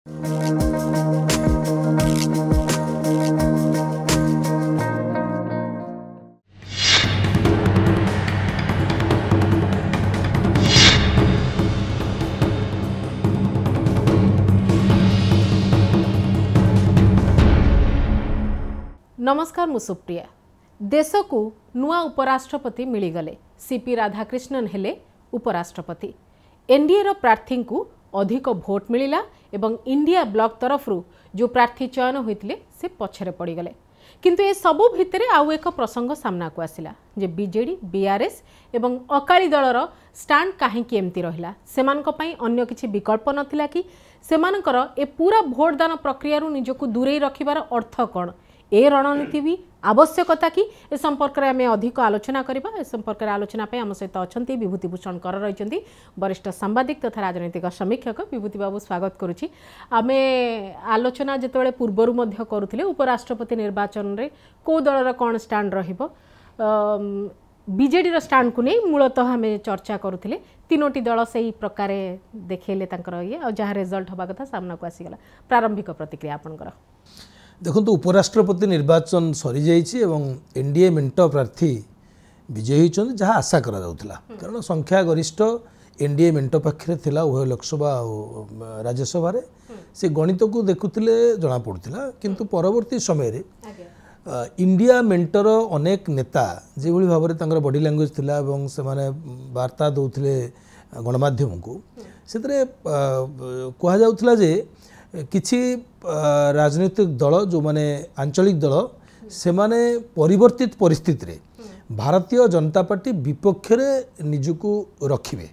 नमस्कार मु सुप्रिया। देश को नुआ उपराष्ट्रपति मिलीगले सीपी राधाकृष्णन हेले उपराष्ट्रपति। एनडीए रो प्रार्थी को अधिक भोट मिलिला एवं इंडिया ब्लॉक तरफरु जो प्रार्थी चयन होइतिले से पछरे पड़ीगले। किंतु ए सबु भितरे आउ एक प्रसंग सामना को आसिला जे बीजेडी बीआरएस एवं अकाली दलर स्टैंड काहेकि एमती रहिला। सेमानक पई अन्य किछि विकल्प नथिला कि सेमानकर ए पूरा भोटदान प्रक्रिया रु निजको दूरे रखिबार अर्थ कोन, ए रणनीति भी आवश्यकता कि ए संपर्क में आम अधिक आलोचना करबा। ए संपर्क में आलोचना पे आम सहित अच्छा विभूतिभूषण कर रही वरिष्ठ सांबादिक तथा राजनैतिक समीक्षक विभूति बाबू स्वागत करुछि। आम आलोचना जिते पूर्वर करुले उपराष्ट्रपति निर्वाचन रे को दलर कौन स्टैंड रहिबो बीजेडी स्टैंड को नहीं मूलतः आम चर्चा करुले। तीनोटी दल से ही प्रकार देखले ये और जहाँ रिजल्ट हवा कथा सामना को आसीगला। प्रारंभिक प्रतिक्रिया आपनकर देखो उपराष्ट्रपति निर्वाचन सरी जाइए एवं एनडीए मेंट प्रार्थी विजयी होती जहाँ आशा करा जाउथला। कारण संख्या गरिष्ठ एनडीए मेंट पाखे थिला उभय लोकसभा और राज्यसभा रे से गणित को देखुले जना पड़ुला। किंतु परवर्ती समय रे इंडिया मेंटर अनेक नेता जो भाव में बॉडी लैंग्वेज थिला एवं से माने वार्ता दौले गणमाध्यम को से कह जाउथला जे किछि राजनीतिक दल जो माने आंचलिक दल से माने परिवर्तित परिस्थिति रे भारतीय जनता पार्टी विपक्ष रे निजुको रखिबे।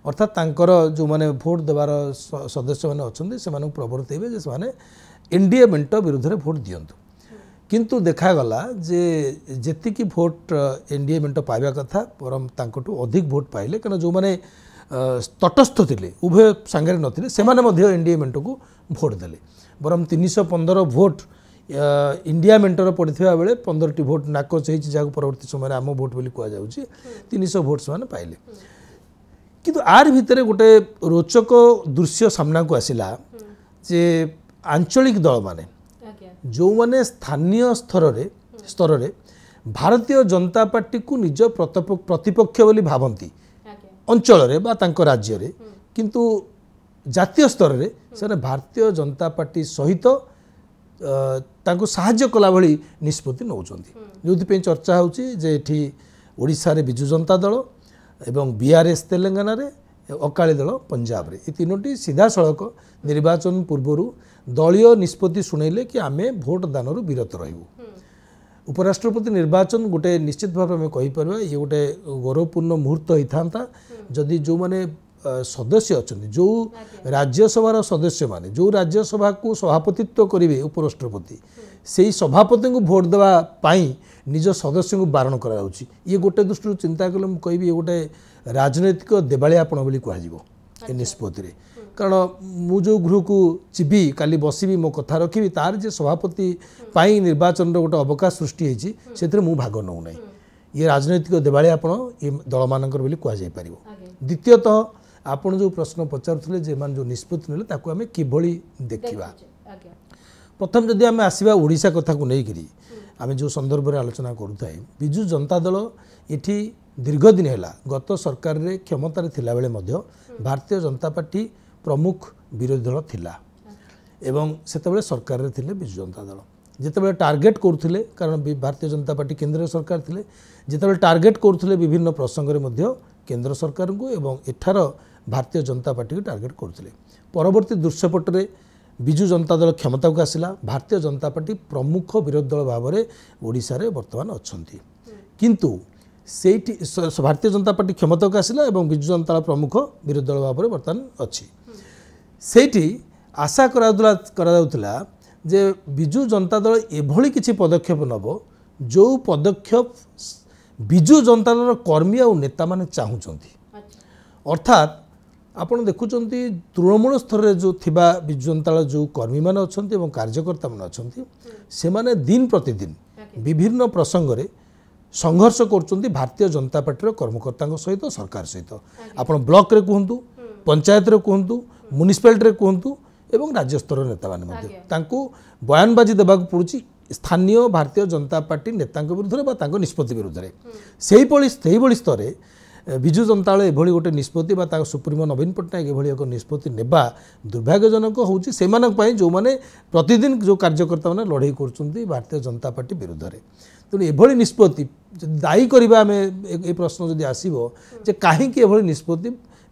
अर्थात तांकर जो माने भोट देवार सदस्य माने अछंदी से माने प्रवर्तैबे जे माने एनडीए मेंट विरुद्ध रे भोट दियंतु। किंतु देखा गला जे जेतिकी भोट एनडीए मेंट पाइबा कथा परम तांकटू अधिक भोट पाइले। कारण जो माने तटस्थ थिले उभय सांगरे नथिले से माने मध्य एनडीए मेंट को भोट देले। बरम 315 भोट इंडिया मेंटर पड़ता बेले 15टी भोट नाकच होती जहाँ परवर्ती समय आम भोट बोली कह जाऊँगी 300 भोट से पाइले। किंतु आर भितर गोटे रोचक दृश्य सामना को आसिला जे आंचलिक दल माने जो माने स्थानीय स्तर रे भारतीय जनता पार्टी को निज प्रतिपक्ष बोली भावंती अंचल रे बा तांको राज्य रे, किंतु जातीय स्तर रे से भारतीय जनता पार्टी सहित तांको साहाय्य कला भली निष्पत्ति नौचंती। जोथि चर्चा होची जे एठी ओडिशा रे बिजु जनता दल एवं बीआरएस तेलंगाना रे अकाली दल पंजाब रे ए तीनोटी सीधा सड़क निर्वाचन पूर्वरु दलीय निष्पत्ति सुनैले कि आमे भोट दानरु विरत रहिबु। उपराष्ट्रपति निर्वाचन गोटे निश्चित भाव में कहि परबा ये गोटे गौरवपूर्ण मुहूर्त होता जदि जो माने सदस्य अच्छा जो राज्यसभा सदस्य माने जो राज्यसभा को सभापतित्व करेंगे उपराष्ट्रपति से ही सभापति को भोट देवा पाई निज सदस्य को बारण करा ये गोटे दृष्टि चिंता कले मुझे कहि ये गोटे राजनैतिक देवालियापण बोली कह निष्पत्ति। कारण मु जो गृह को जीवी काली बसबी मो कथा रखी तार जे सभापति पाई निर्वाचन गोटे अवकाश सृष्टि होती से मु भाग नौ ना ये राजनैतिक देवालियापण ये दल मानकर बोली कह जाय परिबो। द्वितीयतः आपण जो प्रश्न पचारुले जे मान जो निष्पत्ति नेले ताकू आमे किभली देखिबा। प्रथम जदि आमे आसीबा ओडिशा कथा को नै करी आमे जो संदर्भ रे आलोचना करूथाय बिजु जनता दल एठी दीर्घ दिन हैला गत सरकार रे क्षमता रे थिला बेले मध्य भारतीय जनता पार्टी प्रमुख विरोधी दल थिला एवं सेतबेले सरकार रे थिले बिजु जनता दल जेतेबेले टार्गेट करूथिले कारण भारतीय जनता पार्टी केंद्र सरकार थिले जेतेबेले टार्गेट करूथिले विभिन्न प्रसंग रे मध्य केंद्र सरकार को एवं एठार भारतीय जनता पार्टी को टार्गेट करते। परवर्ती दृश्यपटे बिजु जनता दल क्षमता को आसिला भारतीय जनता पार्टी प्रमुख विरोधी दल भाव में ओडिशा रे वर्तमान अछंती। किंतु सेठी भारतीय जनता पार्टी क्षमता को आसिला एवं बिजु जनता दल प्रमुख विरोधी दल भाव में वर्तमान अच्छी सेठी आशा करा जे बिजु जनता दल एभली किछि पदक्षेप नब जो पदक्षेप बिजु जनता दल कर्मी और नेता माने चाहूँगी। अर्थात आपण देखुंत तृणमूल स्तर में जो थिबा बिजु जनता दल जो कर्मी मैंने अच्छा कार्यकर्ता मैंने अच्छा से माने दिन प्रतिदिन विभिन्न प्रसंग रे संघर्ष कर भारतीय जनता पार्टी कर्मकर्ता सहित सरकार सहित आपण ब्लॉक रे कहतु पंचायत रे कहतु म्युनिसिपालिटी रे कहतु ଏବଂ ରାଜ୍ୟ ସ୍ତରର ନେତାମାନେ ମଧ୍ୟ ତାଙ୍କୁ ବୟାନବାଜି ଦେବାକୁ ପଡ଼ୁଛି ସ୍ଥାନୀୟ ଭାରତୀୟ ଜନତା ପାର୍ଟି ନେତାଙ୍କ ବିରୁଦ୍ଧରେ ବା ତାଙ୍କ ନିଷ୍ପତ୍ତି ବିରୁଦ୍ଧରେ। ସେଇଭଳି ସ୍ତରରେ ବିଜୁ ଜନତା ଦଳ ଏଭଳି ଗୋଟେ ନିଷ୍ପତ୍ତି ବା ତାଙ୍କ ସୁପ୍ରିମୋ ନବୀନ ପଟ୍ଟନାୟକ ଏଭଳି ଏକ ନିଷ୍ପତ୍ତି ନେବା ଦୁର୍ଭାଗ୍ୟଜନକ ହେଉଛି ସେମାନଙ୍କ ପାଇଁ, ଯେଉଁମାନେ ପ୍ରତିଦିନ ଯେଉଁ କାର୍ଯ୍ୟକର୍ତ୍ତାମାନେ ଲଢ଼େଇ କରୁଛନ୍ତି ଭାରତୀୟ ଜନତା ପାର୍ଟି ବିରୁଦ୍ଧରେ। ତେଣୁ ଏଭଳି ନିଷ୍ପତ୍ତି ଦାୟୀ କରିବା, ଆମେ ଏ ପ୍ରଶ୍ନ ଯଦି ଆସିବ ଯେ କାହିଁକି ଏଭଳି ନିଷ୍ପତ୍ତି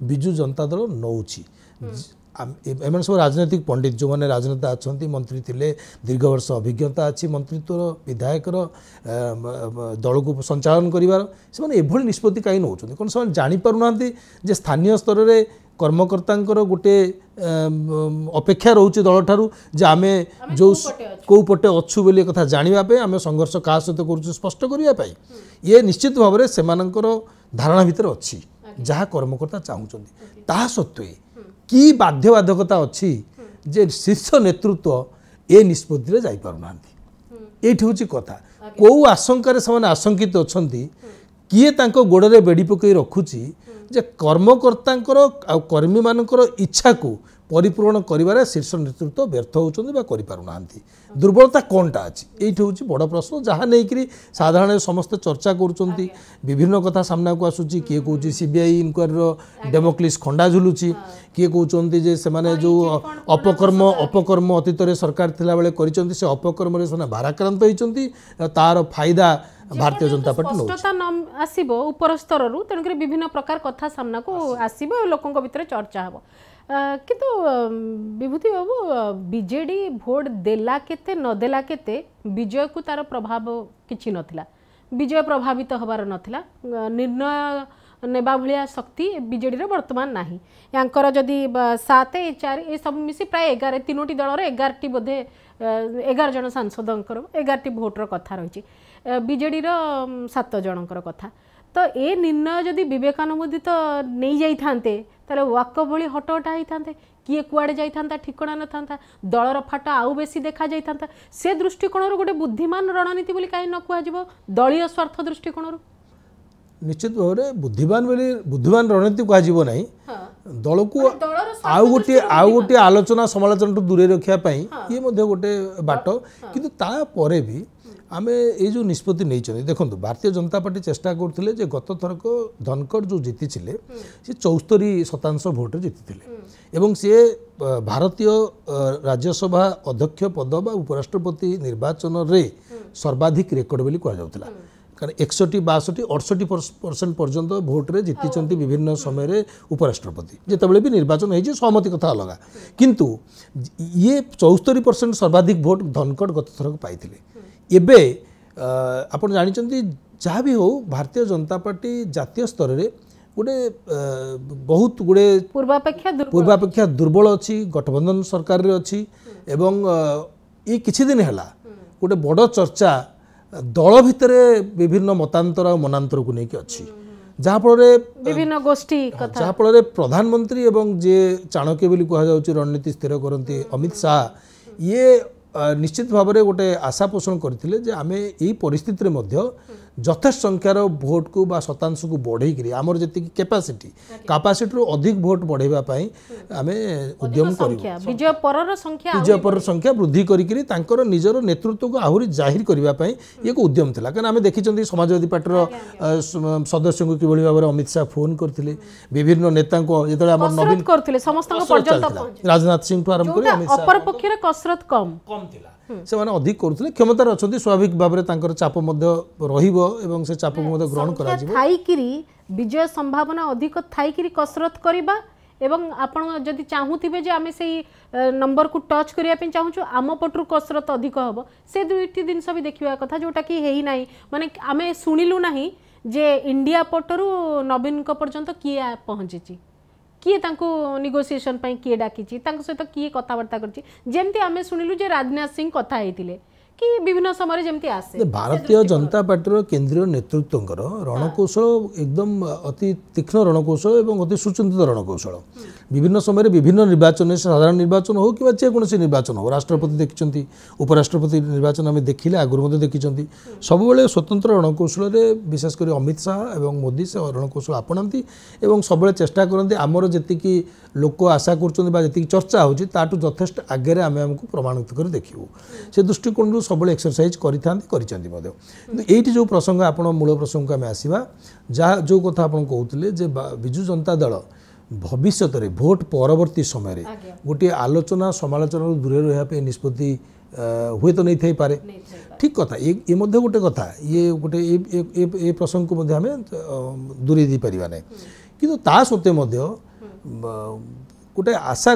ବିଜୁ ଜନତା ଦଳ ନେଉଛି। ଏମାନେ ସବୁ ରାଜନୈତିକ ପଣ୍ଡିତ, ଯେଉଁମାନେ ରାଜନେତା ଅଛନ୍ତି, ମନ୍ତ୍ରୀ ଥିଲେ, ଦୀର୍ଘ ବର୍ଷ ଅଭିଜ୍ଞତା ଅଛି ମନ୍ତ୍ରିତ୍ୱର, ବିଧାୟକର, ଦଳକୁ ସଞ୍ଚାଳନ କରିବାର, ସେମାନେ ଏଭଳି ନିଷ୍ପତ୍ତି କାହିଁ ନେଉଛନ୍ତି? କ'ଣ ସେମାନେ ଜାଣିପାରୁନାହାନ୍ତି ଯେ ସ୍ଥାନୀୟ ସ୍ତରରେ କର୍ମକର୍ତ୍ତାଙ୍କର ଗୋଟେ ଅପେକ୍ଷା ରହୁଛି ଦଳଠାରୁ ଯେ ଆମେ ଯେଉଁ କେଉଁ ପଟେ ଅଛୁ ବୋଲି କଥା ଜାଣିବା ପାଇଁ, ଆମେ ସଂଘର୍ଷ କାହା ସହିତ କରୁଛୁ ସ୍ପଷ୍ଟ କରିବା ପାଇଁ? ଇଏ ନିଶ୍ଚିତ ଭାବରେ ସେମାନଙ୍କର ଧାରଣା ଭିତରେ ଅଛି ଯାହା କର୍ମକର୍ତ୍ତା ଚାହୁଁଛନ୍ତି। ତାହା ସତ୍ତ୍ୱେ କି ବାଧ୍ୟବାଧକତା ଅଛି ଯେ ଶୀର୍ଷ ନେତୃତ୍ୱ ଏ ନିଷ୍ପତ୍ତିରେ ଯାଇପାରୁନାହାନ୍ତି? ଏଇଠି ହେଉଛି କଥା। କେଉଁ ଆଶଙ୍କାରେ ସେମାନେ ଆଶଙ୍କିତ ଅଛନ୍ତି? କିଏ ତାଙ୍କ ଗୋଡ଼ରେ ବେଡ଼ି ପକାଇ ରଖୁଛି ଯେ କର୍ମକର୍ତ୍ତାଙ୍କର ଆଉ କର୍ମୀମାନଙ୍କର ଇଚ୍ଛାକୁ ପରିପୂରଣ କରିବାରେ ଶୀର୍ଷ ନେତୃତ୍ୱ ବ୍ୟର୍ଥ ହେଉଛନ୍ତି ବା କରିପାରୁନାହାନ୍ତି? ଦୁର୍ବଳତା କ'ଣଟା ଅଛି? ଏଇଠି ହେଉଛି ବଡ଼ ପ୍ରଶ୍ନ, ଯାହା ନେଇକରି ସାଧାରଣ ସମସ୍ତେ ଚର୍ଚ୍ଚା କରୁଛନ୍ତି। ବିଭିନ୍ନ କଥା ସାମ୍ନାକୁ ଆସୁଛି। କିଏ କହୁଛି ସିବିଆଇ ଇନକ୍ୱାରୀର ଡେମୋକ୍ଲିସ୍ ଖଣ୍ଡା ଝୁଲୁଛି, କିଏ କହୁଛନ୍ତି ଯେ ସେମାନେ ଯେଉଁ ଅପକର୍ମ ଅତୀତରେ ସରକାର ଥିଲାବେଳେ କରିଛନ୍ତି, ସେ ଅପକର୍ମରେ ସେମାନେ ଭାରାକ୍ରାନ୍ତ ହୋଇଛନ୍ତି, ତାର ଫାଇଦା ଭାରତୀୟ ଜନତା ପାର୍ଟି ସ୍ପଷ୍ଟତା ନ ଆସିବ ଉପର ସ୍ତରରୁ, ତେଣୁକରି ବିଭିନ୍ନ ପ୍ରକାର କଥା ସାମ୍ନାକୁ ଆସିବ, ଲୋକଙ୍କ ଭିତରେ ଚର୍ଚ୍ଚା ହେବ। କିନ୍ତୁ ବିଭୂତି ବାବୁ, ବିଜେଡି ଭୋଟ ଦେଲା କେତେ ନଦେଲା କେତେ, ବିଜୟକୁ ତାର ପ୍ରଭାବ କିଛି ନଥିଲା। ବିଜୟ ପ୍ରଭାବିତ ହେବାର ନଥିଲା। ନିର୍ଣ୍ଣୟ ନେବା ଭଳିଆ ଶକ୍ତି ବିଜେଡିର ବର୍ତ୍ତମାନ ନାହିଁ। ୟାଙ୍କର ଯଦି 7, 4 ଏସବୁ ମିଶି ପ୍ରାୟ 11, 3ଟି ଦଳର 11ଟି ବୋଧେ 11 ଜଣ ସାଂସଦଙ୍କର 11ଟି ଭୋଟର କଥା ରହିଛି, ବିଜେଡିର 7 ଜଣଙ୍କର କଥା। ତ ଏ ନିର୍ଣ୍ଣୟ ଯଦି ବିବେକାନୁମୋଦିତ ନେଇ ଯାଇଥାନ୍ତେ ତାହେଲେ ୱାକ ଭଳି ହଟହଟା ହେଇଥାନ୍ତେ, କିଏ କୁଆଡ଼େ ଯାଇଥାନ୍ତା ଠିକଣା ନଥାନ୍ତା, ଦଳର ଫାଟ ଆଉ ବେଶୀ ଦେଖାଯାଇଥାନ୍ତା। ସେ ଦୃଷ୍ଟିକୋଣରୁ ଗୋଟେ ବୁଦ୍ଧିମାନ ରଣନୀତି ବୋଲି କାହିଁ ନ କୁହାଯିବ, ଦଳୀୟ ସ୍ୱାର୍ଥ ଦୃଷ୍ଟିକୋଣରୁ? ନିଶ୍ଚିତ ଭାବରେ ବୁଦ୍ଧିମାନ ରଣନୀତି କୁହାଯିବ ନାହିଁ। ଦଳକୁ ଆଉ ଗୋଟିଏ ଆଲୋଚନା ସମାଲୋଚନାଠୁ ଦୂରେଇ ରଖିବା ପାଇଁ ଇଏ ମଧ୍ୟ ଗୋଟେ ବାଟ। କିନ୍ତୁ ତାପରେ ବି ଆମେ ଏଇ ଯେଉଁ ନିଷ୍ପତ୍ତି ନେଇଛନ୍ତି, ଦେଖନ୍ତୁ ଭାରତୀୟ ଜନତା ପାର୍ଟି ଚେଷ୍ଟା କରୁଥିଲେ ଯେ ଗତ ଥରକ ଧନକଡ଼ ଯେଉଁ ଜିତିଥିଲେ ସେ 74% ଭୋଟରେ ଜିତିଥିଲେ ଏବଂ ସିଏ ଭାରତୀୟ ରାଜ୍ୟସଭା ଅଧ୍ୟକ୍ଷ ପଦ ବା ଉପରାଷ୍ଟ୍ରପତି ନିର୍ବାଚନରେ ସର୍ବାଧିକ ରେକର୍ଡ ବୋଲି କୁହାଯାଉଥିଲା। କାରଣ 61, 62, 68% ପର୍ଯ୍ୟନ୍ତ ଭୋଟରେ ଜିତିଛନ୍ତି ବିଭିନ୍ନ ସମୟରେ ଉପରାଷ୍ଟ୍ରପତି। ଯେତେବେଳେ ବି ନିର୍ବାଚନ ହେଇଛି ସହମତି କଥା ଅଲଗା, କିନ୍ତୁ ଇଏ 74% ସର୍ବାଧିକ ଭୋଟ ଧନକଡ଼ ଗତ ଥରକ ପାଇଥିଲେ। ଏବେ ଆପଣ ଜାଣିଛନ୍ତି ଯାହା ବି ହେଉ ଭାରତୀୟ ଜନତା ପାର୍ଟି ଜାତୀୟ ସ୍ତରରେ ଗୋଟେ ବହୁତ ଗୁଡ଼େ ପୂର୍ବାପେକ୍ଷା ଦୁର୍ବଳ ଅଛି, ଗଠବନ୍ଧନ ସରକାରରେ ଅଛି ଏବଂ ଏ କିଛି ଦିନ ହେଲା ଗୋଟେ ବଡ଼ ଚର୍ଚ୍ଚା ଦଳ ଭିତରେ ବିଭିନ୍ନ ମତାନ୍ତର ଆଉ ମନାନ୍ତରକୁ ନେଇକି ଅଛି, ଯାହାଫଳରେ ବିଭିନ୍ନ ଗୋଷ୍ଠୀ ଯାହାଫଳରେ ପ୍ରଧାନମନ୍ତ୍ରୀ ଏବଂ ଯିଏ ଚାଣକ୍ୟ ବୋଲି କୁହାଯାଉଛି ରଣନୀତି ସ୍ଥିର କରନ୍ତି ଅମିତ ଶାହ, ଇଏ ନିଶ୍ଚିତ ଭାବରେ ଗୋଟେ ଆଶା ପୋଷଣ କରିଥିଲେ ଯେ ଆମେ ଏଇ ପରିସ୍ଥିତିରେ ମଧ୍ୟ ଯଥେଷ୍ଟ ସଂଖ୍ୟାର ଭୋଟକୁ ବା ଶତାଂଶକୁ ବଢ଼େଇକରି ଆମର ଯେତିକି କାପାସିଟିରୁ ଅଧିକ ଭୋଟ ବଢ଼େଇବା ପାଇଁ ଆମେ ଉଦ୍ୟମ କରିବୁ, ବିଜୟ ପରର ସଂଖ୍ୟା ବୃଦ୍ଧି କରିକିରି ତାଙ୍କର ନିଜର ନେତୃତ୍ୱକୁ ଆହୁରି ଜାହିର କରିବା ପାଇଁ ଇଏକୁ ଉଦ୍ୟମ ଥିଲା। କାରଣ ଆମେ ଦେଖିଛନ୍ତି ସମାଜବାଦୀ ପାର୍ଟିର ସଦସ୍ୟଙ୍କୁ କିଭଳି ଭାବରେ ଅମିତ ଶାହ ଫୋନ୍ କରିଥିଲେ, ବିଭିନ୍ନ ନେତାଙ୍କୁ ଯେତେବେଳେ ଆମର ନବୀନ କରିଥିଲେ ସମସ୍ତଙ୍କ ପର୍ଯ୍ୟନ୍ତ ରାଜନାଥ ସିଂଠୁ ଆରମ୍ଭ କରି ଅପର ପକ୍ଷରେ କସରତ କମ୍ ଥିଲା, ସେମାନେ ଅଧିକ କରୁଥିଲେ, କ୍ଷମତାରେ ଅଛନ୍ତି, ସ୍ୱାଭାବିକ ଭାବରେ ତାଙ୍କର ଚାପ ମଧ୍ୟ ରହିବ ଏବଂ ସେ ଚାପକୁ ମଧ୍ୟ ଗ୍ରହଣ କରାଯିବ। ଥାଇକିରି ବିଜୟ ସମ୍ଭାବନା ଅଧିକ ଥାଇକିରି କସରତ କରିବା ଏବଂ ଆପଣ ଯଦି ଚାହୁଁଥିବେ ଯେ ଆମେ ସେଇ ନମ୍ବରକୁ ଟଚ୍ କରିବା ପାଇଁ ଚାହୁଁଛୁ, ଆମ ପଟରୁ କସରତ ଅଧିକ ହେବ, ସେ ଦୁଇଟି ଜିନିଷ ବି ଦେଖିବା କଥା ଯୋଉଟା କି ହେଇ ନାହିଁ। ମାନେ ଆମେ ଶୁଣିଲୁ ନାହିଁ ଯେ ଇଣ୍ଡିଆ ପଟରୁ ନବୀନଙ୍କ ପର୍ଯ୍ୟନ୍ତ କିଏ ପହଞ୍ଚିଛି, किए निगोसिएशन किए डाकी सहित किए कथबार्ता कर, जमती आम शुणिलु जे राजनाथ सिंह कथा होते कि विभिन्न समय जमती आसे भारतीय जनता पार्टी केंद्रीय नेतृत्वकर रणकौशल एकदम अति तीक्ष्ण रणकौशल और अति सुचिंतित रणकौशल विभिन्न समय विभिन्न निर्वाचन साधारण निर्वाचन हो कि जेकोसी निर्वाचन हो राष्ट्रपति देखिं उपराष्ट्रपति निर्वाचन आम देखिले आगुरी देखी सब स्वतंत्र रणकौशल विशेषकर अमित शाह और मोदी से रणकौशल आपणाती और सब चेष्टा करते आमर जी लोक आशा कर चर्चा होती यथेष्ट आगे आम आमको प्रमाणित कर देखू से दृष्टिकोण सब एक्सरसाइज करी जो प्रसंग आप मूल प्रसंग को आम आसवा जहाँ जो कथा आप कहते विजु जनता दल भविष्य में भोट परवर्ती समय गोटे आलोचना समालोचना दूरे रहा निष्पत्ति हुए तो नहीं थी पारे ठीक कथा ये गोटे कथा ये गोटे प्रसंग को आम दूरे दी पारिबा नहीं किंतु ता सत्वे गोटे आशा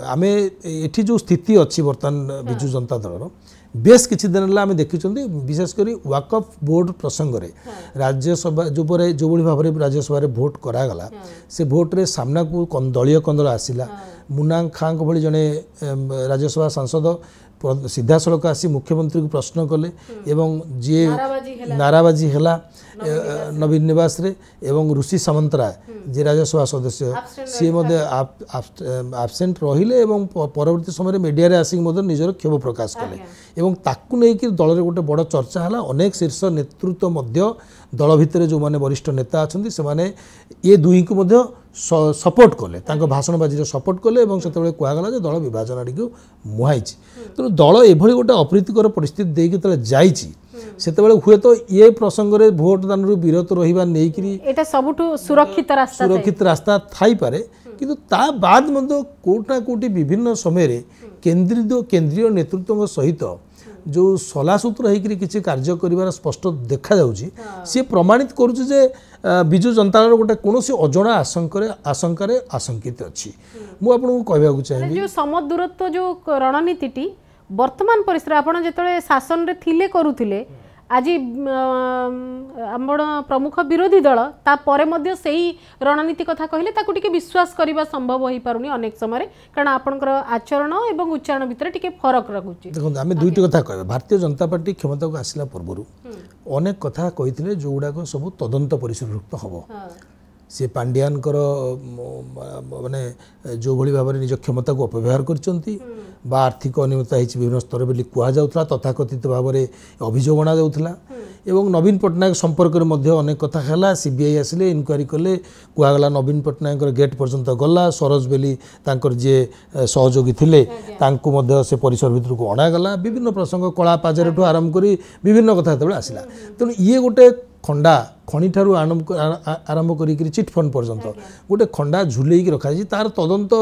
आम एठी जो स्थिति अच्छी बर्तमान विजु जनता दल बेस किछि दिन आम देखी विशेषकर वाकफ बोर्ड प्रसंग में राज्यसभा जो भाव में राज्यसभा भोट करागला से भोट रे सामना को दलीय कंदल आसला मुना खां भली जड़े राज्यसभा सांसद सीधा सड़क आसी मुख्यमंत्री को प्रश्न कले एवं जी नाराबाजी है नवीन निवास रे एवं ऋषि सामंतराय जे राज्यसभा सदस्य सी आबसेंट रहिले एवं परवर्ती समय मीडिया रे आसिक निजर क्षोभ प्रकाश कले एवं ताकू नहीं कि दल रे गोटे बड़ चर्चा है अनेक शीर्ष नेतृत्व मध्य दल भितर जो माने वरिष्ठ नेता अच्छा से माने ये दुई को मध्य सपोर्ट कले भाषणबाजी सपोर्ट कले से कहगला दल विभाजन आड़ को मुहाई तेणु दल एभली गोटे अप्रीतिकर परिस्थिति देके से हुए तो ये प्रसंग में भोट दान विरत रहा नहीं सुरक्षित रास्ता थाई पारे किंतु ता बाद कोटना कोटी विभिन्न समय केंद्रीय नेतृत्व सहित जो सलासूत्र होकर किसी कार्य कर स्पष्ट देखा सी प्रमाणित करुचे विजु जनता दल गोटे कौन अजणा आशंकार आशंकित अच्छी मुझे कहवाक चाहिए जो सम दूरत्व जो रणनीति वर्तमान परिस्थिति आपड़ जो शासन रे थिले करुथिले आज प्रमुख विरोधी दल तापर सही रणनीति कथा कहले ताकू टिके विश्वास करने संभव हो पारुनी अनेक समय कारण आपणकर आचरण और उच्चारण भितर टिके फरक रखुची देखो आम दुईटी कथा कह भारतीय जनता पार्टी क्षमता को आसला पूर्व अनेक कथा कही जो गुड़ाक सब तदंत परिसरभुक्त हम सी पांड्यान माने जो भली भाव में निज क्षमता को अपव्यवहार करचंती बा आर्थिक अनियमितता विभिन्न स्तर बोली कहुला तथाकथित भाव में अभियोग अणाला एवं नवीन पट्टनायक संपर्क में अनेक कथा है सीबीआई आसिले इनक्वारी कले कहगला नवीन पट्टनायक गेट पर्यंत गला सरोज बेली जी सहयोगी थे से परिसर भितर को अणागला विभिन्न प्रसंग कला पाजर ठू आरंभ कर विभिन्न कथा जो आसला तेणु ये गोटे खंडा खनि ठारू आरंभ कर चिटफंड पर्यंत गोटे खंडा झुलैक रखा तार तदंत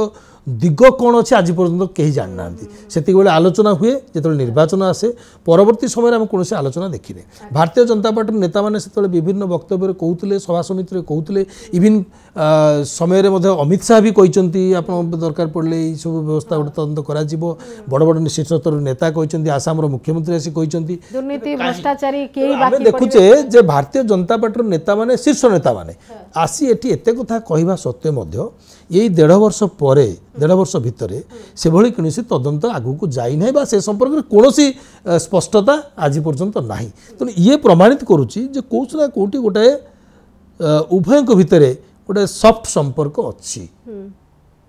दिग कौन अच्छे आज पर्यंत कहीं जानना से आलोचना हुए जो निर्वाचन आसे परवर्ती समय आम कौन आलोचना देखिने भारतीय जनता पार्टी नेता मैंने से विभिन्न वक्तव्य कहते सभा समिति कहते इवन समय अमित शाह भी कहते आप दरकार पड़े सब व्यवस्था गोटे तदंत कर बड़ बड़ शीर्ष स्तर नेता कहते आसाम मुख्यमंत्री आसी कहते देखुचे भारतीय जनता पार्टी नेता माने शीर्ष नेता माने आसी एटी एते कथा कहवा सत्वे मध्य यही 1.5 वर्ष भितर से भली कौन तदंत आगू को जाई नहीं बा से संपर्क में कौन स्पष्टता आज पर्यंत ना तेणु ये प्रमाणित करुच्ची कौन ना कौटी गोटे उभय भितर गोटे सॉफ्ट संपर्क अच्छी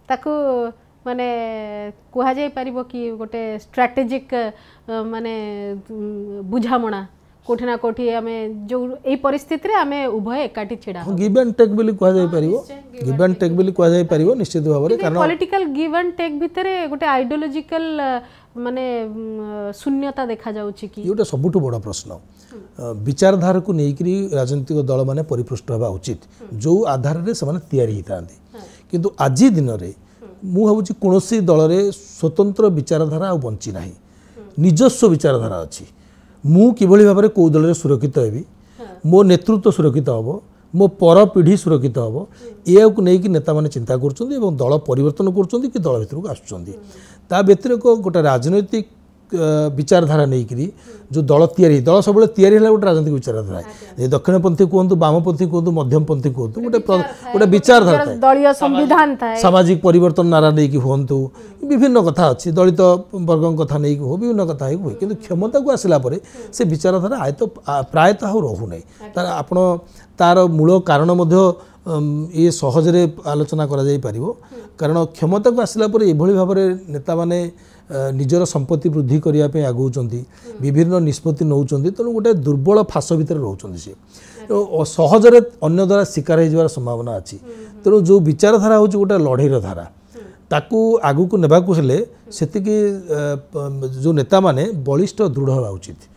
ताकू माने कहा जाय परिबो कि गोटे स्ट्रैटेजिक माने बुझामणा कोठी ना कोठी आमे जो ए परिस्थिति रे आमे उभय एकाठी छिड़ा गिव एंड टेक बोली कहा जाय परिबो गिव एंड टेक बोली कहा जाय परिबो निश्चित भाव रे कारण पॉलिटिकल गिव एंड टेक भितरे गोटे आइडियोलॉजिकल माने शून्यता देखा जाउची कि योटा सबुठु बड़ा प्रश्न विचारधारा को नेकरी राजनीतिक दल माने परिपृष्ट होबा उचित जो आधार रे समान तयारी हितांती किंतु आज दिन रे मु भाबुची कोनोसी दल रे स्वतंत्र विचारधारा आ बंची नाही निजस्व विचारधारा अछि मु किभली भाव में कौ दल सुरक्षित हेबी मो नेतृत्व सुरक्षित हम मो पर पीढ़ी सुरक्षित हम या नहीं नेता मैंने चिंता कर दल परिवर्तन कर दल भर को आसुँच व्यतिरिक गोटे राजनैतिक विचारधारा नहीं जो दल तैयारी दल सब तैयारी है गोटे राजनीतिक विचारधारा ये दक्षिणपंथी कहतु बामपंथी कहतु मध्यमपंथी कहतु गोटे विचारधारा दलीय संविधान सामाजिक परिवर्तन नारा नहीं हूँ विभिन्न कथा अच्छी दलित वर्ग कथा नहीं हो विभिन्न कथा हुए कि क्षमता को आसला से विचारधारा आय तो प्रायतः रोना तार आप तार मूल कारण ये सहजरे आलोचना करा जाई पारिबो कारण क्षमता को आसला ये भाव में नेता माने निजर संपत्ति वृद्धि करने आगौंट विभिन्न निष्पत्ति नौकरी तेणु गोटे दुर्बल फास भितर रोचे सी सहजरे अन्य द्वारा शिकार हो संभावना अच्छी तेणु जो विचारधारा हूँ गोटे लड़ईर धारा ताकू आगू को नेबाकू हेले सेतिकी जो नेता माने बलिष्ठ दृढ़ होगा उचित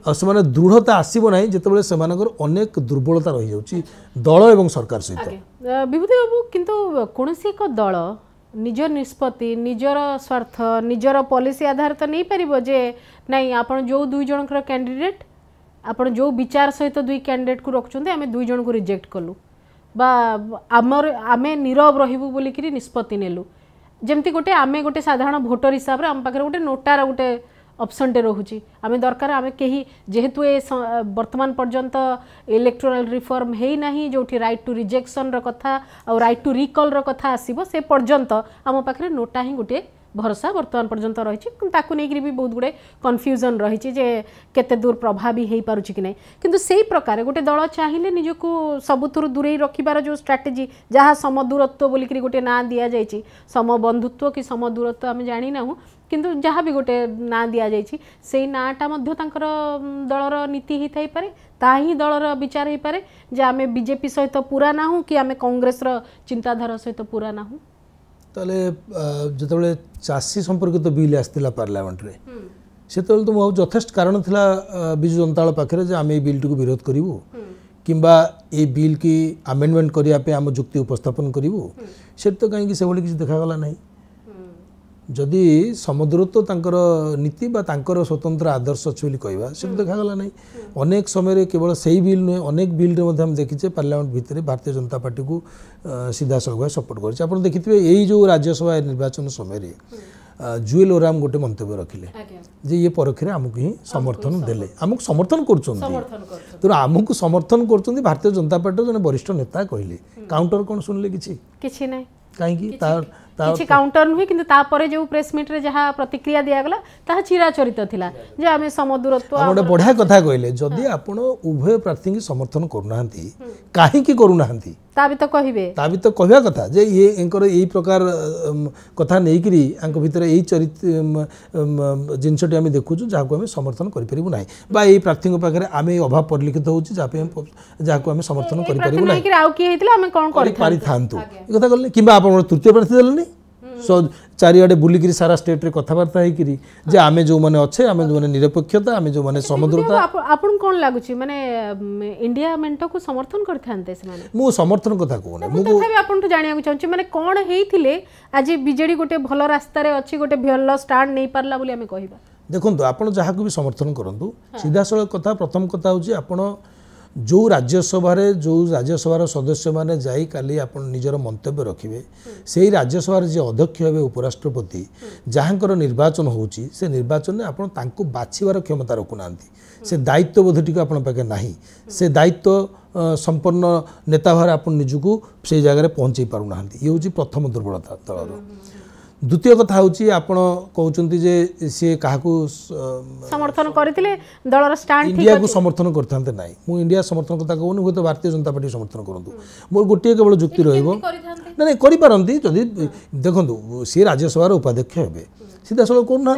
आ से दृढ़ता आसब ना जिते से अनेक दुर्बलता रही जाऊँगी दल एवं सरकार सहित विभूति बाबू किंतु कौन एक दल निजर निष्पत्ति निजर स्वार्थ निजर पॉलिसी आधार तो नहीं पार जे नहीं आपन जो दुई जनकर कैंडिडेट आपन जो विचार सहित दुई कैंडिडेट को रखुंत आम दुई जन को रिजेक्ट कलु बा आमर आमे नीरव रहिबु बोलिकी निष्पत्ति नेलु जमती गोटे आमे गोटे साधारण भोटर हिसाब से आम पाखे गोटे नोटार गोटे ऑप्शन टे रोची आम दरकार आम कहीं जेहेतु ए वर्तमान पर्यंत इलेक्टोरल रिफॉर्म है ना जो राइट टू रिजेक्शन कथा और राइट टू रिकॉल कथा आसीबो से पर्यंत आम पाखे नोटा ही गोटे भरोसा वर्तमान पर्यंत रही ताकू नहीं भी बहुत गुड़े कन्फ्यूजन रही जे केते दूर प्रभावी हो पारुछि कि नहीं किंतु से प्रकार गोटे दल चाहिए निजक सबुथुर दूरे रखिबार जो स्ट्राटेजी जहाँ समदूरत्व बोलिकी गोटे ना दि जाइए समबंधुत्व कि समदूरत्व आम जानी ना किंतु जहाँ भी गोटे ना दि जाइए से नाटा दलर नीति ही थाई पारे ता ही दलर विचार हो पारे जे आम बीजेपी सहित पूरा ना हूँ कि आम कांग्रेस चिंताधारा सहित पूरा ना हूँ ताले जिते चाषी संपर्कित बिल आसला पार्लियामेंट रे से तो मुझे जथेष कारण थिला विजु जनता दल पाखे जे आम ये बिल को विरोध करूँ किंबा ये बिल की आमेंडमेंट करने आम जुक्ति उपस्थापन करूँ से तो कहीं से किसी देखागला ना जदि समुद्रत्व तांकर नीति बा तांकर स्वतंत्र आदर्श अच्छे कहवा से देखागला ना अनेक समय केवल सही बिल नुहे अनेक बिल रे देखीचे पार्लियामेंट भितर भारतीय जनता पार्टी को सीधा सलभ सपोर्ट कर आप देखिए यही जो राज्यसभा निर्वाचन समय जुएल ओराम गोटे मंतव्य रखिले जे ये परोक्षे आमको ही समर्थन देले आमको समर्थन कर आमको समर्थन कर भारतीय जनता पार्टी जन वरिष्ठ नेता कहले काउंटर कौन शुणिले किसी ना कहीं किसी काउंटर नुहे किंतु तापरे जो प्रेस मीट रे जहाँ प्रतिक्रिया दियागला ताहा चिराचरित थिला जे आमे समदूरत्व गोटे बढ़िया कथा कहले जदि आपण उभय प्रार्थी की समर्थन करूनाहांती काहे की करूनाहांती ता भी तो कहवा कथा जे ये एंकर यही प्रकार कथा नहीं करी आंक भितर यही चरित्र जिनसटी आम देखुँ जहाँ को आम समर्थन करें ना बा यही प्रार्थी पाखे आम अभाव परिलक्षित होची जहाँ को आम समर्थन करें कथा कहले कि तृतीय प्रार्थी देलेनी चारिआडे बुलिकी सारा स्टेट रे कथबार्ता होकर आमे जो माने अच्छे आमे जो माने निरपेक्षता आमे जो माने समुद्रता आपन कोन लागुची माने इंडिया मेंटो को समर्थन करथांते से माने मु समर्थन कथा कोने मु तथापि आपन तो जानिया को चाहूची माने कोन हेइथिले आज बीजेडी गोटे भलो रास्ता रे अछि गोटे भलो स्टार्ट नै पारला बोली आमे कहिबा देखंतु आपन जहा को भी समर्थन करंतु सीधा सळ कथा प्रथम कथा होची आपन जो राज्यसभार सदस्य माने जाई काली आपण निजर मंतव्य रखिबे से राज्यसभार जे अध्यक्ष हेबे उपराष्ट्रपति जहाँकर निर्वाचन होची से निर्वाचन में आपण तांको बाछिबार क्षमता रखुनांती से दायित्वबोध टी आपण पाके नाही से दायित्व संपन्न नेता भार आपण निजको से जगह पहुँचे पारुनांती ये होची प्रथम दुर्बलता दलर द्वितीय कथा होची आपण कहउचंती जे से काहाकू समर्थन करथिले दलर स्टैंड इंडिया को समर्थन करथांते नाही मु इंडिया समर्थन कथा कहउनी हो तो भारतीय जनता पार्टी समर्थन करंतु मोर गोटे केवल जुक्ति रहइबो ना करि पारंती जदि देखंतु से राज्यसभार उपाध्यक्ष हेबे सीधा सळ कोन ना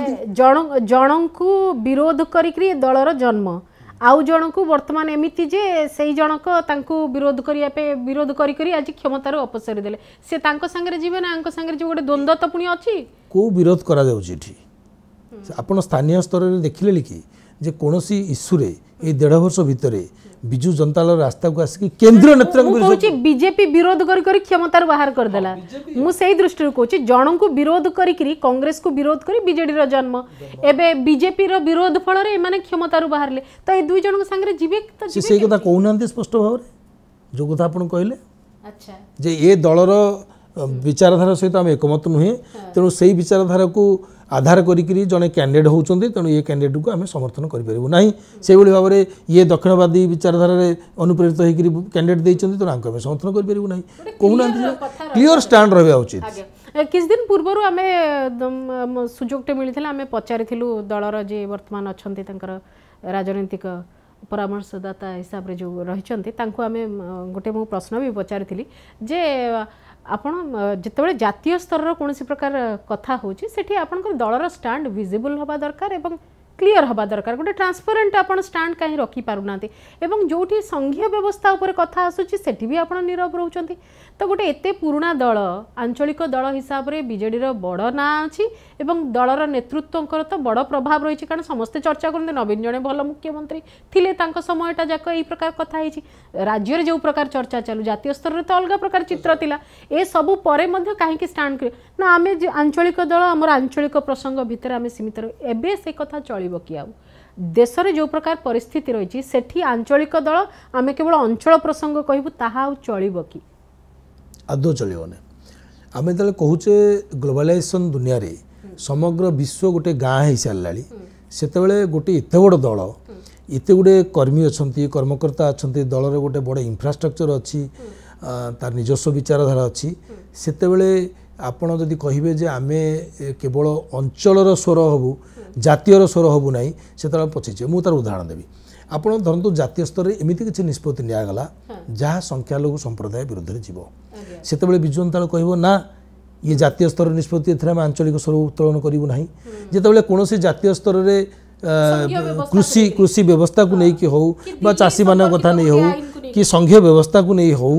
जण को विरोध करिकरी दलर जन्म आउ जन को वर्तमान एमिति जे सही जनक तांको विरोध करिया पे विरोध करी करी आज क्षमतार अपसरी देले से तांको संगे जीवे ना आंको संगे जो गोटे द्वंद्व तो पुणी अछि को विरोध करा जाउची एठी आपण स्थानीय स्तर रे देखिले कि जे कोनोसी इश्यू रे ए 1.5 वर्ष भितरे बिजु जनता दल रास्ता को आसी केंद्र नेतृत्व को कहूची बीजेपी विरोध करी करी क्षमतार बाहर कर देला मु सेही दृष्टि कहूची जण को विरोध करी करी कांग्रेस को विरोध करी बीजेडी रो जन्म एबे बीजेपी रो विरोध फल रे माने क्षमतार बाहर ले तो ए दुई जण को संगे जीवे तो से सेही कथा कहउनांती स्पष्ट भाव रे जो कथा आपण कहले अच्छा जे ए दलर विचारधारा सहित आम एकमत नुहे तेणु से विचारधारा को आधार करी जड़े कैंडिडेट होती तेणु ये कैंडिडेट को आम समर्थन करूँ ना से भाव में ये दक्षिणवादी विचारधार अनुप्रेरित होकर कैंडिडेट देते तेणु आम समर्थन करूँ ना कहूना क्लीयर स्टैंड रहा उचित किस दिन पूर्व आम सुजोगटे मिलता आम पचारि दलर जी वर्तमान अच्छा राजनैतिक परामर्शदाता हिसाब रे जो रही आम गोटे मु प्रश्न भी पचारि जे आपण जिते जातीय स्तर कौन प्रकार कथा होची सेठी आपनकर दलर स्टैंड विजिबल हवा दरकार एवं क्लियर हवा दरकार गोटे ट्रांसपेरेंट आपण स्टैंड कहीं रखी पारुना एवं जोठी संघीय व्यवस्था उपर कथा आसुची सेठी भी आपण नीरव रहउचंती तो गोटे एते पुराना दल आंचलिक दल हिसाब रे बीजेडी रो बड़ ना अछि एवं दलर नेतृत्वकर तो बड़ प्रभाव रही कारण समस्ते चर्चा करते नवीन जड़े भल मुख्यमंत्री थिले तांको समयटा जाक एई प्रकार कथा हिची राज्य रे जो प्रकार चर्चा चालू जातीय स्तर रे तो अलग प्रकार चित्र थिला ए सबु परे मध्ये काहेकि स्टैंड कर ना आमे आंचलिक दल हमर आंचलिक प्रसंग भितर आमे सीमित एबे से कथा चलिबो कि आउ देश रे जो प्रकार परिस्थिति रही सेठी आंचलिक दल आमे केवल अंचल प्रसंग कहबू ताहा आउ चलिबो कि आदौ चलिबो नै आमे तले कहूचे ग्लोबलाइजेशन दुनिया रे समग्र विश्व गोटे गाँ हो सारा सेतबेले गोटे एत बड़ दल एत गुड़े कर्मी अच्छा कर्मकर्ता अच्छा दलर गोटे बड़ इंफ्रास्ट्रक्चर अच्छी तार निजस्व विचारधारा अच्छी सेतबेले आपण जदि कहिबे जे आमे केवल अंचलर स्वर हबु जातीयर स्वर हबु नाही सेतबेले पछिचे मु तार उदाहरण देबी आपण धरतु जातीय स्तर में एमती किसी निष्पत्ति निगला जहाँ संख्यालघु संप्रदाय विरुद्ध में जीव सेतबेले विजु जनता दल कहबो ना ये जातीय स्तर निष्पत्ति एथरे आंचलिक स्वर उत्तोलन करूँ ना जिते कौन जातीय स्तर में कृषि व्यवस्था को लेकिन हो बा चाषी मान कथा नहीं हो कि संघीय व्यवस्था को नहीं हो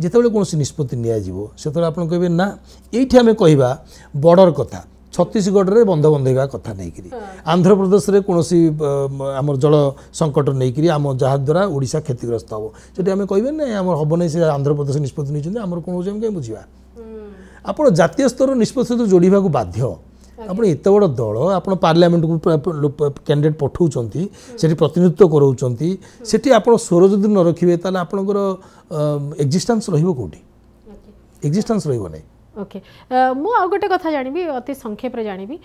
जिते कौन निष्पत्ति नियाजिवो सेतबेले आपण कहबे ना एठी आमे कहबा बॉर्डर कथा छत्तीसगढ़ में बंध बंधेगा कथा नहीं आंध्र प्रदेश में कौन आम जल संकट नहीं आम जहाँ द्वारा ओडिशा क्षतिग्रस्त हम से आम कहे ना आम हम नहीं से आंध्र प्रदेश निष्पत्ति नहीं आम कौन हो कहीं बुझा आप जातीय स्तर निष्पत्ति सहित जोड़ा बाध्य आप एत बड़ दल आप पार्लियामेंट को कैंडिडेट पठाऊँ से प्रतिनिधित्व कराऊँच आप स्वर जदि न रखिए ताले आपणकर एक्जिस्टेंस रोटी एक्जिस्टेंस रही ओके मु आ गोटे कथा जानिबी अति संक्षेप रे जानिबी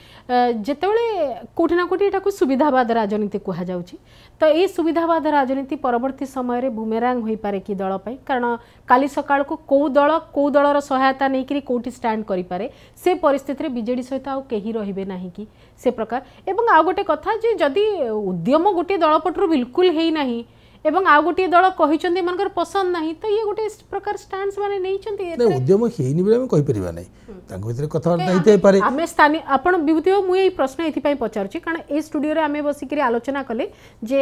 जेतेबेले कोठी ना कोठी एटा को सुविधावाद राजनीति कहा जाउची तो ये सुविधावाद राजनीति परवर्ती समय रे बुमेरांग होई पारे कि दल पई कारण काली सकाळ को को दलर सहायता नै करी कोठी स्टैंड करि पारे से परिस्थिति रे बीजेडी सहित आ केही रहिबे नाही कि से प्रकार एवं आ गोटे कथा जे जदी उद्यम गोटे दल पटरु बिल्कुल हेई नाही एवं आ गोटे दल कहिचंदी मनकर पसंद नहीं तो ये गोटे प्रकार स्टैंड्स माने नहीं चंती नै उद्यम हेइनी बेले हम कहि परिबा नै तांको भितर कथावार्ता हिते पारे हमें स्थानीय आपण विभूति मु एई प्रश्न एथि पई पचारछि कारण ए स्टूडियो रे हमें बसी करी आलोचना कले जे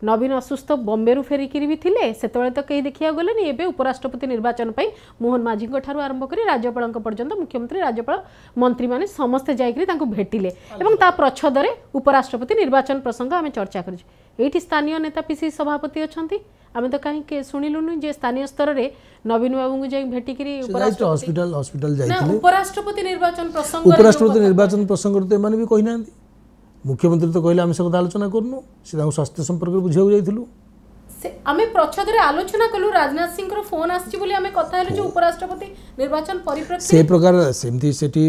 नवीन असुस्थ बॉम्बे रु फेरी करी भी थिले सेतबेले तो कई देखिया गले नि एबे उपराष्ट्रपति निर्वाचन पई मोहन माझी को ठारू आरंभ करी राज्यपाल पर्यंत मुख्यमंत्री राज्यपाल मंत्री माने समस्त जाई करी तांको भेटिले एवं ता प्रच्छदरे उपराष्ट्रपति निर्वाचन प्रसंग हमें चर्चा करछि एठी स्थानीय नेता पीसी सभापति अछंती आमे तो कहीं शुणिलुनु जे स्थानीय स्तर रे नवीन बाबू को जाई भेटी करी हॉस्पिटल जाइथिले उपराष्ट्रपति निर्वाचन प्रसंग तो माने भी कहि नांती मुख्यमंत्री तो कहले आमे सब आलोचना करनु से स्वास्थ्य संपर्क बुझाउ जाइथिलु आमे प्रच्छदरे आलोचना कलु राजनाथ सिंह रो फोन आछि बोली आमे कथा हेलु जे उपराष्ट्रपति निर्वाचन परिप्रेक्षी से प्रकार सेमती सेठी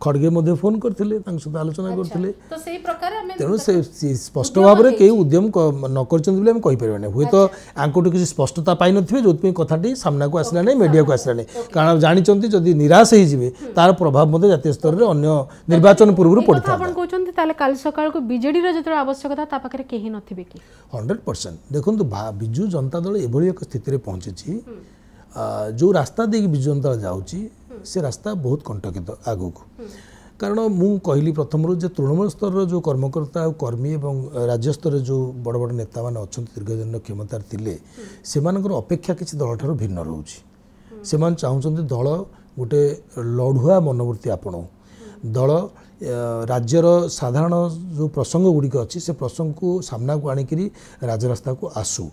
खड़गे मध्ये फोन करथिले तांग सहित आलोचना करथिले तो सेही प्रकार आमे तेनु से स्पष्ट भाव रे केही उद्यम न करचंद बोली आमे कहि परबे नै हुई तो आंकोटो किसी स्पष्टता पाइ नथिबे जोतपे कथाटी सामना को आसला नै मीडिया को आसला नै कारण जानिचंती जदी निराश होई जिवे तार प्रभाव मध्ये जातीय स्तर रे अन्य निर्वाचन पूर्व पड़ता आपण कहचंती ताले काल सकाळ को बीजेडी रे जतरा आवश्यकता ता पाखरे केही नथिबे कि 100% देखंतु बिजु जनता दल एभली एक स्थिति रे पहुंची जो रास्ता देखिए बिजु जनता दल जाऊँगी से रास्ता बहुत कंटकित आगू को कारण मु कहली प्रथम जो तृणमूल स्तर जो कर्मकर्ता कर्मी और राज्य स्तर जो बड़ बड़ नेता मान अच्छा दीर्घदिन क्षमतार थिले सेमानकर अपेक्षा किसी दल ठार भिन्न रोचे से चाहते दल गोटे लड़ुआ मनोवृत्ति आपण दल राज्यर साधारण जो प्रसंग गुड़िक अच्छी से प्रसंग को सामना को आणिकी राजरास्ता को आसू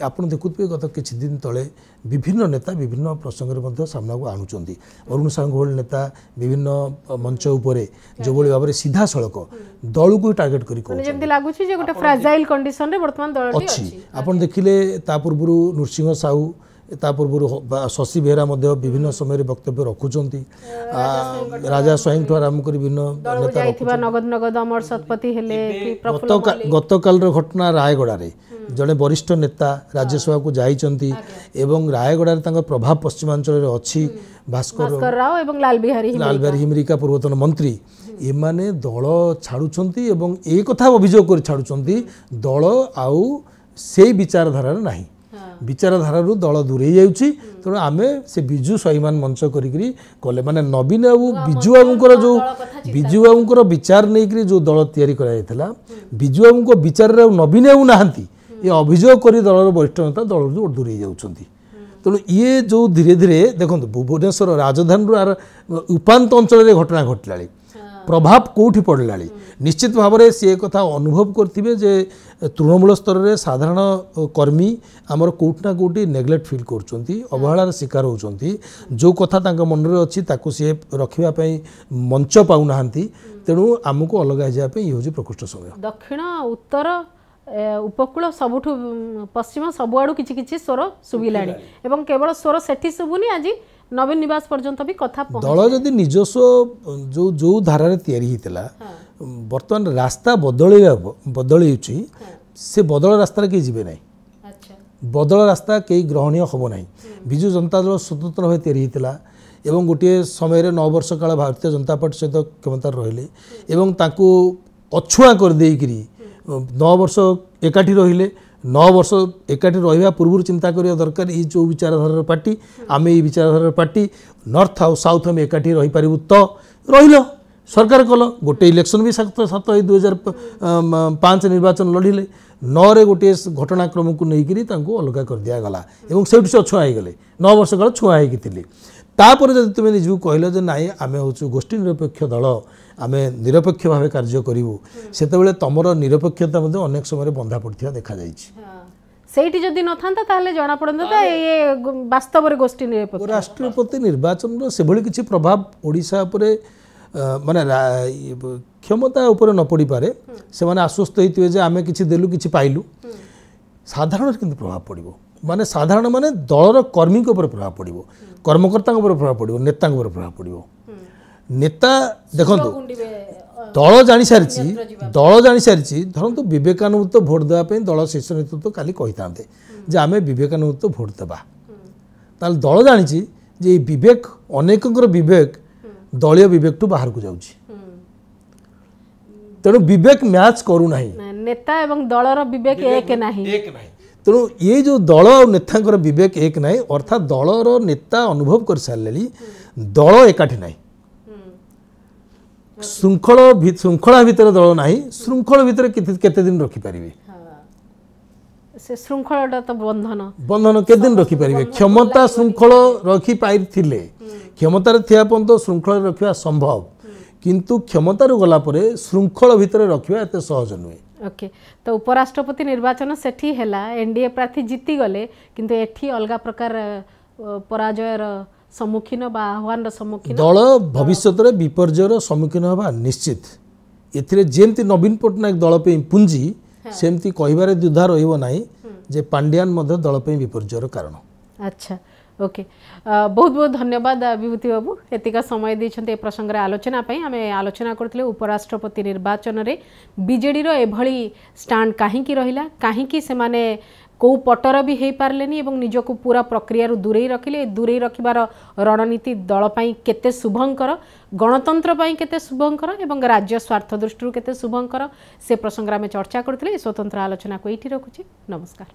आप देखुए गत किछि दिन तले विभिन्न नेता विभिन्न प्रसंग सामना को आणुचंती अरुण साहू भली नेता विभिन्न मंच उपरे जो भली भाव सीधा सड़क दल को टार्गेट करी फ्राजाइल कंडीशन रे वर्तमान दल अच्छी आप देखिले ता पूर्व नृसिंह साहू ता पूर्व शशि बेहरा विभिन्न समय वक्तव्य रखुंट राजा स्वयं ठू आरंभ कर गतकाल घटना रायगड़े जड़े वरिष्ठ नेता राज्यसभा को जाइछंती एवं रायगड़े प्रभाव पश्चिमांचल अच्छी भास्कर राव एवं लाल बिहारी हिमरिका पूर्वतन मंत्री एमाने दल छाड़ुछंती एवं एक कथा अभियोग कर छाड़ुछंती दल आउ से विचारधारा नहीं विचारधारा दल दूरे जाउछि तेणु आमे से बिजु स्वाभिमान मंच करी कले माने नवीन बाबू बिजु बाबूर जो बिजु बाबूर विचार नहीं जो दल तैयारी करा बिजु बाबू विचार नवीन बाबू नहांती ये अभियोग कर दलर वरिष्ठ नेता दल दूरे जाउछंती तेणु ये जो धीरे धीरे देखो भुवनेश्वर राजधानी उपात अंचल घटना घटला प्रभाव कौटी पड़ला निश्चित भाव में सी कथा अनुभव करथिबे जे तृणमूल स्तर में साधारण कर्मी आमर कोटना कोटी नेग्लेक्ट फील करछंती अवहेलार शिकार होछंती जो कथा तांका मन रे अछि ताकू सी रखिबा पई मंच पाउ नाहंती तेणु आमको अलग जा पई ये होछि प्रकृष्ट समय दक्षिण उत्तर उपकूल सबुठु पश्चिम सबुआड़ू किछि किछि स्वर सुबिलाणी एवं केवल स्वर सेठी सुबुनी आज नवीन निवास पर्यंत भी कथा दल जदि निजस्व जो जो धारा तैयारी हितला वर्तमान रास्ता बदल से बदल रास्ता किए जीवे ना बदल रास्ता कई ग्रहणीय हम ना विजु जनता दल स्वतंत्र भाव तैयारी हितला एवं गोटे समय 9 वर्ष काल भारतीय जनता पार्टी सहित क्षमता रहिले एवं ताकू अछुआ कर देकरी 9 वर्ष एकाठी रहिले 9 वर्ष एकाठी रहा पूर्व चिंता करिया दरकार ये जो विचारधारा पार्टी आम ये विचारधारा पार्टी नॉर्थ आउ साउथ आम एकाठी रही पारिबु तो रहिल सरकार कल गोटे इलेक्शन भी 2005 निर्वाचन लड़िले 9 रे गोटे घटनाक्रम को लेकिन अलग कर दिया गला एवं से छुआ हो गले 9 वर्ष काल छुआ होती तापर जब तुम निजू कहल जे नाई आम हूँ गोष्ठी निरपेक्ष दल आम निरपेक्ष भाव कार्य करूँ से तुमर निरपेक्षता अनेक समय बंधा पड़ता देखा सेठी जदि न थांता ताले जाना पड़ंता ये वास्तव रे गोष्ठी निरपेक्ष राष्ट्रपति निर्वाचन से भली किछि प्रभाव ओडिशा उपरे माने क्षमता ऊपर न पड़ी पारे से माने आश्वस्त होइतिबे जे आमे किछि देलु किछि पाइलु साधारण किंतु प्रभाव पड़िबो माने साधारण माने दलर कर्मी के ऊपर प्रभाव पड़िबो कर्मकर्ता के ऊपर प्रभाव पड़िबो नेता के ऊपर प्रभाव पड़िबो नेता देखंतु दल जानी सारी धरतु विवेकानंद भोट देवाई दल शीर्ष नेतृत्व काली कही था जे आम विवेकानंद भोट देवा ताल दल जानी जे विवेक अनेक विवेक दलीय विवेक टू बाहर को जाउछि तेणु विवेक मैच करूना नेता एवं दलर विवेक एक नहीं तेणु ये जो दल और नेता विवेक एक नहीं अर्थात दलर नेता अनुभव कर सारे दल एकाठी नहीं श्रृंखला भितर दल ना श्रृंखला भितर केते दिन रखिपारे से श्रृंखला तो बंधन के दिन रखिपारे क्षमता श्रृंखला रखी पाई क्षमतार थिया पर्यंत श्रृंखला रखा संभव किंतु क्षमतार गला परे श्रृंखला भितर रखा एत सहज नुहे ओके तो उपराष्ट्रपति निर्वाचन सेठी हैला एनडीए प्रार्थी जीती गले किंतु एठी अलगा प्रकार पराजयर सम्मुखीन बा आह्वान सम्मुखीन दल भविष्य में विपर्जयर सम्मुखीन होगा निश्चित एथिरे जेमती नवीन पट्टनायक दल पे पुंजी सेमती कहिबारे द्विधा रहिबो नाही जे पांड्यान मध्य दल पे विपर्जयर कारण अच्छा ओके बहुत बहुत धन्यवाद विभूति बाबू एतिका समय देछन्ते प्रसंग रे आलोचना पई हमें आलोचना करथिले उपराष्ट्रपति निर्वाचन रे बीजेडी रो एभली स्टैंड काहे की रहिला काहे की से माने को पटर भी हो पार्लेनी एवं निजको पूरा प्रक्रिया दूरे रखिले दूरे रखिबार रणनीति दल पाई केते शुभंकर गणतंत्र पाई केते शुभंकर एवं राज्य स्वार्थ दृष्टि केते शुभंकर से प्रसंग में चर्चा करथिले स्वतंत्र आलोचना को एठी रखुची नमस्कार।